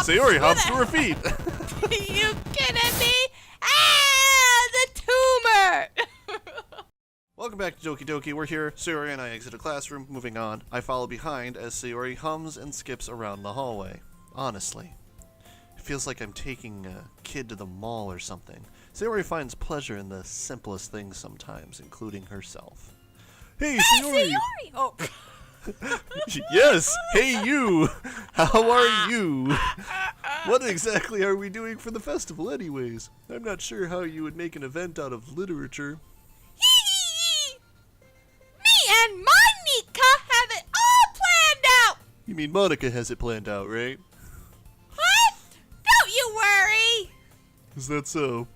Sayori hops to her feet. You kidding me? Ah, the tumor! Welcome back to Doki Doki. We're here. Sayori and I exit a classroom. Moving on. I follow behind as Sayori hums and skips around the hallway. Honestly, it feels like I'm taking a kid to the mall or something. Sayori finds pleasure in the simplest things sometimes, including herself. Hey, Sayori! Sayori! Oh. Yes! Hey, you! How are you? What exactly are we doing for the festival anyways? I'm not sure how you would make an event out of literature. Me and Monika have it all planned out! You mean Monika has it planned out, right? What? Don't you worry! Is that so?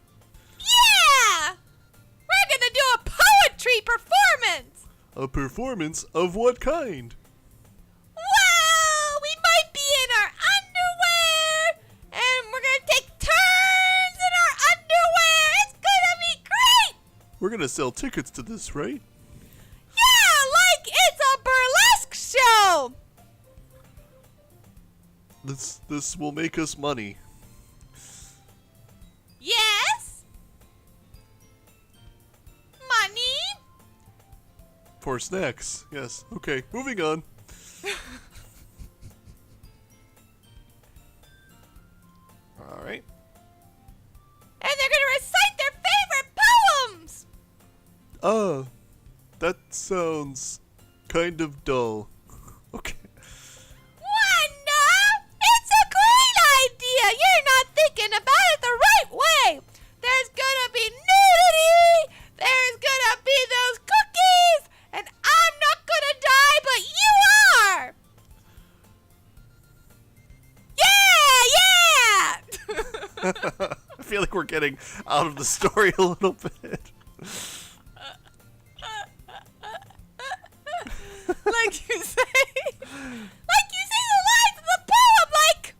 Yeah! We're gonna do a poetry performance! A performance of what kind? Well, we might be in our underwear, and we're gonna take turns in our underwear! It's gonna be great! We're gonna sell tickets to this, right? Yeah, like it's a burlesque show! This will make us money. Yes? Money? For snacks, yes. Okay, moving on. Alright. And they're gonna recite their favorite poems! That sounds kind of dull. Okay. Wanda! It's a great idea! You're not thinking about it the right way! There's gonna be nudity! There's gonna be those cookies! And I'm not gonna die, but you are! Yeah! I feel like we're getting out of the story a little bit. Like you say the lines of the poem, like,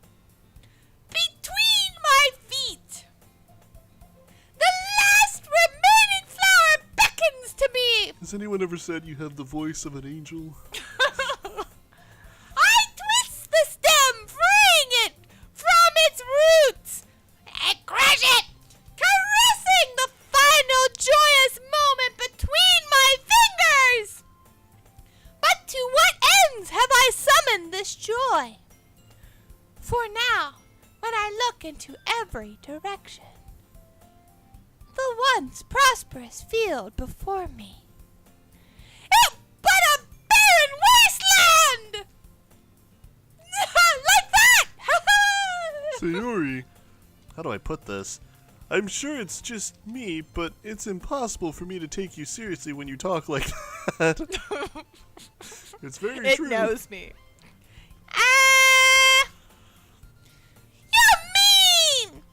between my feet, the last remaining flower beckons to me. Has anyone ever said you have the voice of an angel? I twist the stem, freeing it from its roots, and crush it, caressing the final joyous moment between my fingers. But to what ends have I summoned this joy? For now, when I look into every direction, the once prosperous field before me, it but a barren wasteland! Like that! Sayori, how do I put this? I'm sure it's just me, but it's impossible for me to take you seriously when you talk like that. It's very true. It knows me. You mean?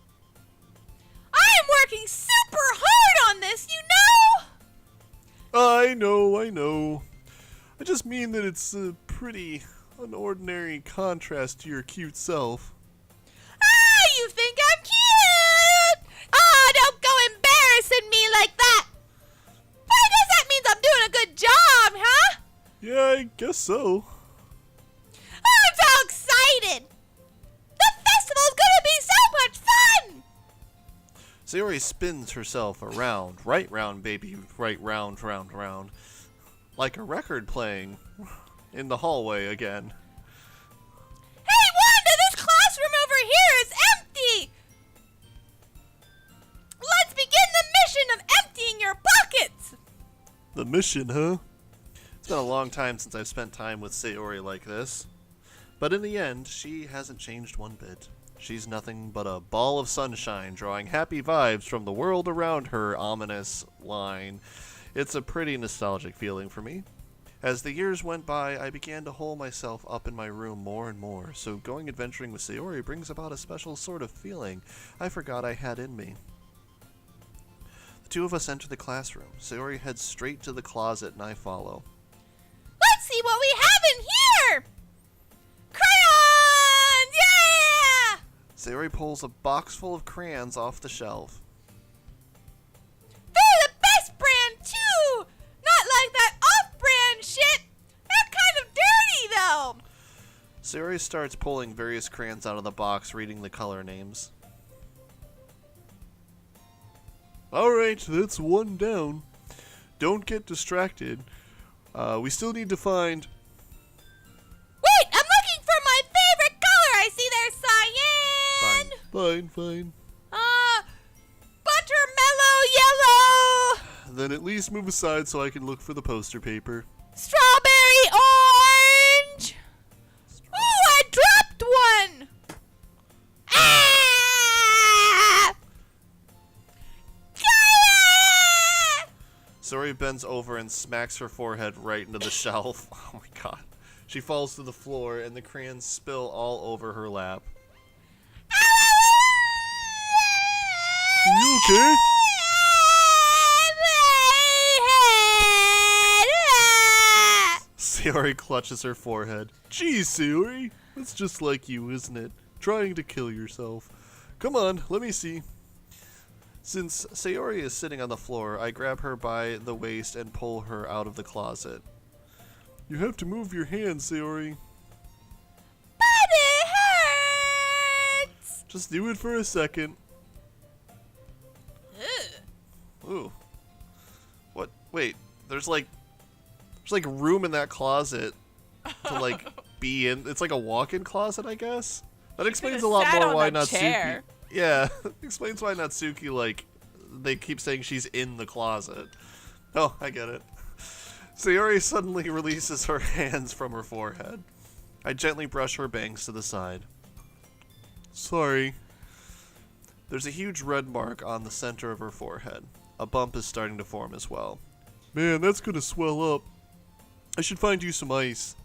I'm working super hard on this, you know? I know. I just mean that it's a pretty unordinary contrast to your cute self. You think I'm cute? Oh, don't go embarrassing me like that. But I guess that means I'm doing a good job, huh? Yeah, I guess so. I'm so excited! The festival's gonna be so much fun! Sayori spins herself around, right round, baby, right round, round, round, like a record playing in the hallway again. Hey, Wanda, this classroom over here is empty! Let's begin the mission of emptying your pockets! The mission, huh? It's been a long time since I've spent time with Sayori like this. But in the end, she hasn't changed one bit. She's nothing but a ball of sunshine, drawing happy vibes from the world around her ominous line. It's a pretty nostalgic feeling for me. As the years went by, I began to hole myself up in my room more and more, so going adventuring with Sayori brings about a special sort of feeling I forgot I had in me. The two of us enter the classroom. Sayori heads straight to the closet and I follow. Let's see what we have in here! Crayons! Yeah! Sayori pulls a box full of crayons off the shelf. They're the best brand, too! Not like that off-brand shit! They're kind of dirty, though! Sayori starts pulling various crayons out of the box, reading the color names. Alright, that's one down. Don't get distracted. We still need to find... Wait, I'm looking for my favorite color. I see there's cyan. Fine. Buttermellow yellow. Then at least move aside so I can look for the poster paper. Strawberry orange. Ooh, I dropped one. Ah! Color! Sayori bends over and smacks her forehead right into the shelf. Oh my god. She falls to the floor and the crayons spill all over her lap. Are you okay? Sayori clutches her forehead. Geez, Sayori. That's just like you, isn't it? Trying to kill yourself. Come on, let me see. Since Sayori is sitting on the floor, I grab her by the waist and pull her out of the closet. You have to move your hands, Sayori. But it hurts. Just do it for a second. Ugh. Ooh. What? Wait, there's like room in that closet to like be in. It's like a walk-in closet, I guess. That explains a lot sat more on why a Natsuki. chair. Yeah, explains why Natsuki, like, they keep saying she's in the closet. Oh, I get it. Sayori suddenly releases her hands from her forehead. I gently brush her bangs to the side. Sorry. There's a huge red mark on the center of her forehead. A bump is starting to form as well. Man, that's gonna swell up. I should find you some ice.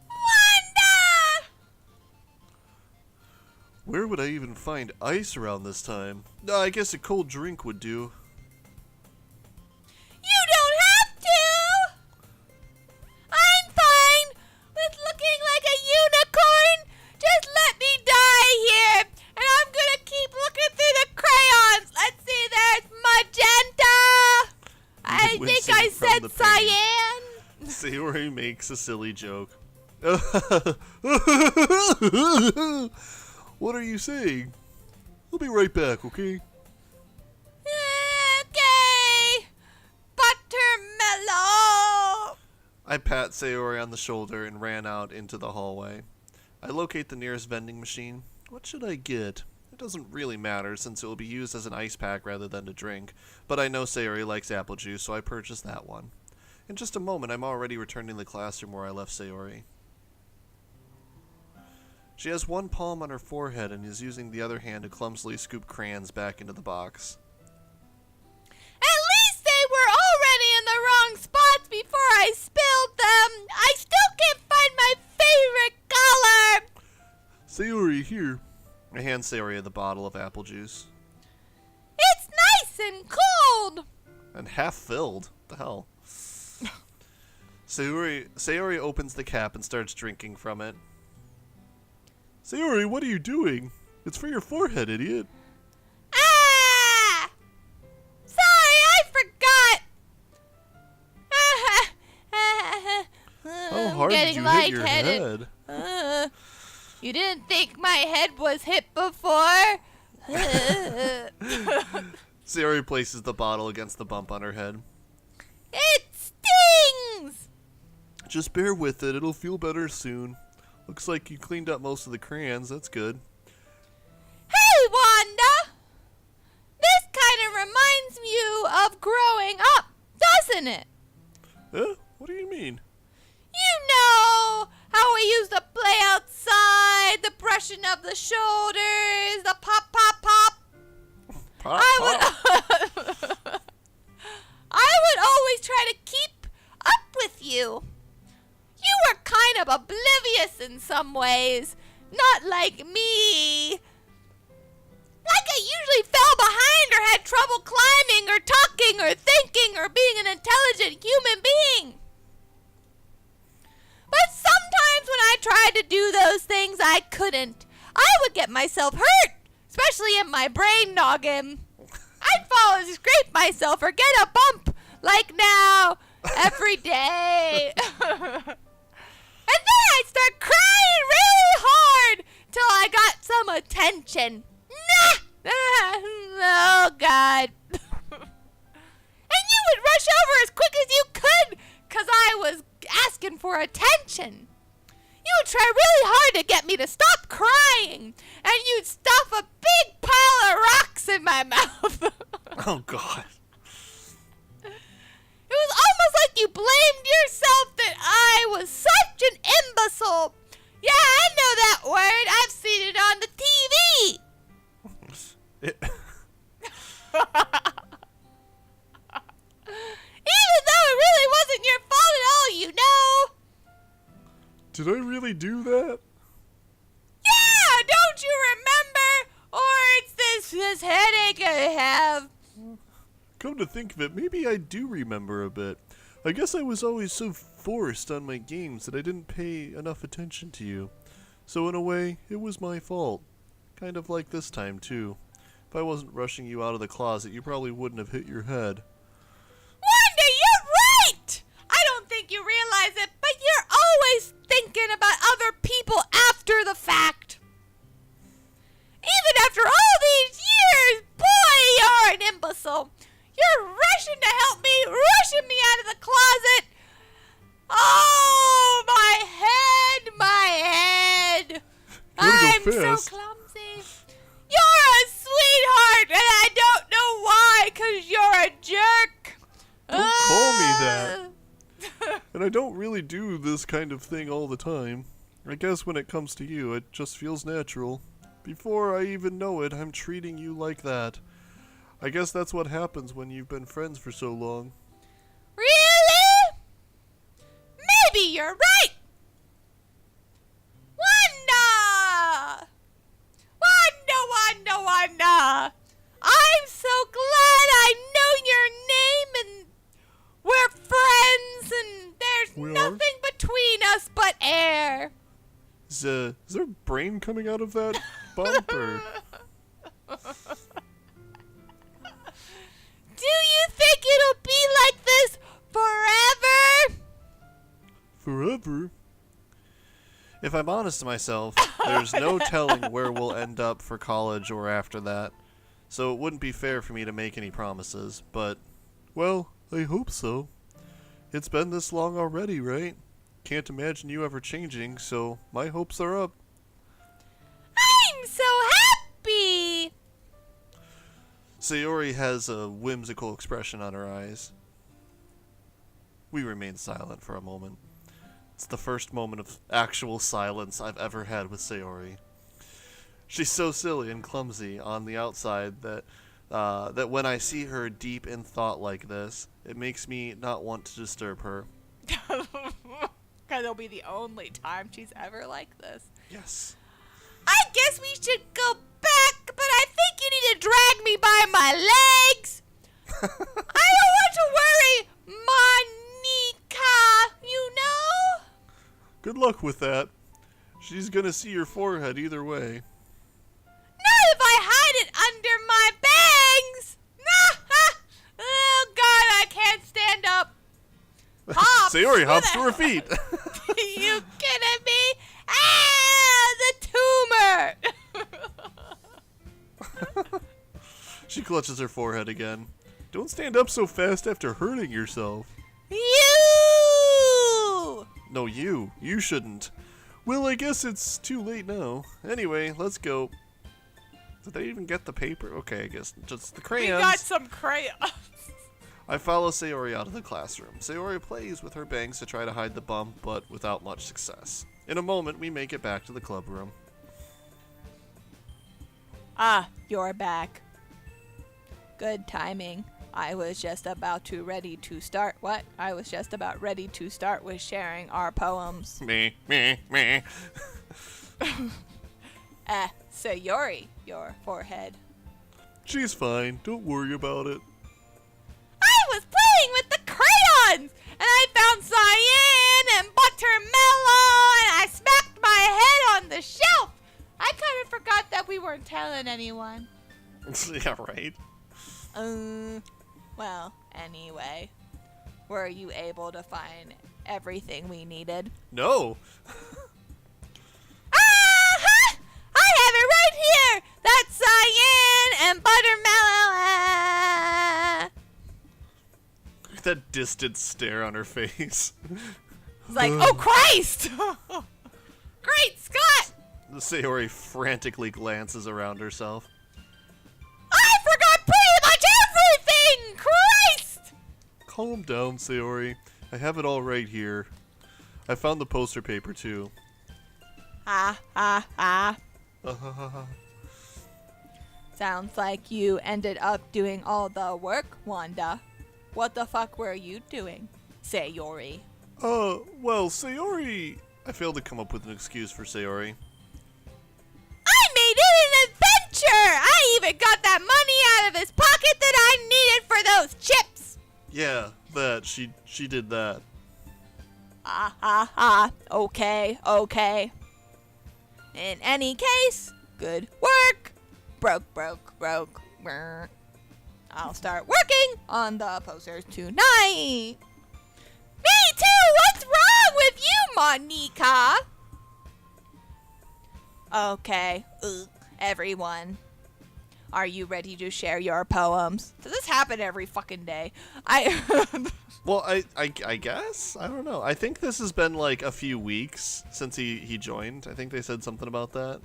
Wanda! Where would I even find ice around this time? I guess a cold drink would do. You don't have to! I'm fine with looking like a unicorn. Just let me die here, and I'm gonna keep looking through the crayons. Let's see, there's magenta. I think wincing I from said the pain. cyan. Sayori makes a silly joke. What are you saying? I'll be right back, okay? Okay. Buttermellow. I pat Sayori on the shoulder and ran out into the hallway. I locate the nearest vending machine. What should I get? It doesn't really matter since it will be used as an ice pack rather than to drink, but I know Sayori likes apple juice, so I purchase that one. In just a moment, I'm already returning to the classroom where I left Sayori. She has one palm on her forehead and is using the other hand to clumsily scoop crayons back into the box. At least they were already in the wrong spots before I spilled them. I still can't find my favorite color. Sayori, here. I hand Sayori the bottle of apple juice. It's nice and cold. And half filled. What the hell? Sayori opens the cap and starts drinking from it. Sayori, what are you doing? It's for your forehead, idiot. Ah! Sorry, I forgot. How hard did you hit your head? You didn't think my head was hit before? Sayori places the bottle against the bump on her head. It stings! Just bear with it. It'll feel better soon. Looks like you cleaned up most of the crayons. That's good. Hey, Wanda! This kind of reminds you of growing up, doesn't it? Huh? What do you mean? You know how we used to play outside, the brushing of the shoulders, the pop, pop, pop. Pop, I would always try to keep up with you. You were kind of oblivious in some ways, not like me. Like I usually fell behind or had trouble climbing or talking or thinking or being an intelligent human being. But sometimes when I tried to do those things, I couldn't. I would get myself hurt, especially in my brain noggin. I'd fall and scrape myself or get a bump, like now, every day. And then I'd start crying attention. Nah! Oh, God. And you would rush over as quick as you could, 'cause I was asking for attention. You would try really hard to get me to stop crying, and you'd stuff a big pile of rocks in my mouth. Oh, God. It was almost like you blamed yourself that I was such an imbecile. Yeah, I know that word. I've seen it on the TV. Even though it really wasn't your fault at all, you know. Did I really do that? Yeah, don't you remember? Or it's this headache I have. Come to think of it, maybe I do remember a bit. I guess I was always so forced on my games that I didn't pay enough attention to you. So in a way, it was my fault. Kind of like this time, too. If I wasn't rushing you out of the closet, you probably wouldn't have hit your head. Wanda, you're right! I don't think you realize it, but you're always thinking about other people after the fact. Even after all these years, boy, you're an imbecile. You're rushing to help me, rushing me out of the closet. Oh, my head, my head. I'm so clumsy. You're a sweetheart, and I don't know why, 'cause you're a jerk. Don't call me that. And I don't really do this kind of thing all the time. I guess when it comes to you, it just feels natural. Before I even know it, I'm treating you like that. I guess that's what happens when you've been friends for so long. Really? Maybe you're right. Wanda! Wanda! I'm so glad I know your name and we're friends and there's nothing between us but air. Is there a brain coming out of that bump, or? Do you think it'll be like this forever? Forever? If I'm honest to myself, there's no telling where we'll end up for college or after that. So it wouldn't be fair for me to make any promises, but, well, I hope so. It's been this long already, right? Can't imagine you ever changing, so my hopes are up. I'm so happy! Sayori has a whimsical expression on her eyes. We remain silent for a moment. It's the first moment of actual silence I've ever had with Sayori. She's so silly and clumsy on the outside that when I see her deep in thought like this, it makes me not want to disturb her. Because it'll be the only time she's ever like this. Yes. I guess we should go back, but I think you need to drag me by my legs. I don't want to worry, Monika, you know? Good luck with that. She's gonna see your forehead either way. Not if I hide it under my bangs. Oh, God, I can't stand up. Hops. Sayori hops to her feet. You kidding me? Ah, the tumor. She clutches her forehead again. Don't stand up so fast after hurting yourself. You! No, you. You shouldn't. Well, I guess it's too late now. Anyway, let's go. Did they even get the paper? Okay, I guess just the crayons. We got some crayons. I follow Sayori out of the classroom. Sayori plays with her bangs to try to hide the bump, but without much success. In a moment, we make it back to the club room. Ah, you're back. Good timing. I was just about ready to start with sharing our poems. Me. Sayori, your forehead. She's fine. Don't worry about it. I was playing with the crayons, and I found cyan and buttermellow, and I smacked my head on the shelf. I kind of forgot that we weren't telling anyone. Yeah, right. Well, anyway, were you able to find everything we needed? No. I have it right here! distant stare on her face. It's like, oh Christ! Great Scott! Sayori frantically glances around herself. I forgot pretty much everything! Christ! Calm down, Sayori. I have it all right here. I found the poster paper, too. Ah. Sounds like you ended up doing all the work, Wanda. What the fuck were you doing, Sayori? Well, Sayori... I failed to come up with an excuse for Sayori. I made it an adventure! I even got that money out of his pocket that I needed for those chips! Yeah, that. She did that. Okay. In any case, good work. Broke. Brr. I'll start working on the posters tonight. Me too! What's wrong with you, Monika? Okay, everyone. Are you ready to share your poems? Does this happen every fucking day? Well, I guess? I don't know. I think this has been like a few weeks since he joined. I think they said something about that.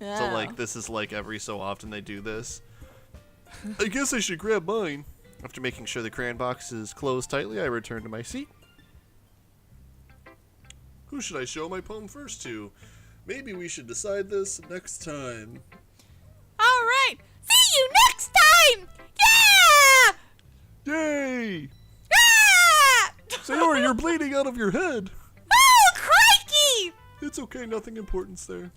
Oh. So like this is like every so often they do this. I guess I should grab mine. After making sure the crayon box is closed tightly, I return to my seat. Who should I show my poem first to? Maybe we should decide this next time. All right. See you next time. Yeah! Yay! Ah! Sayori, you're bleeding out of your head. Oh, crikey! It's okay, nothing important's there.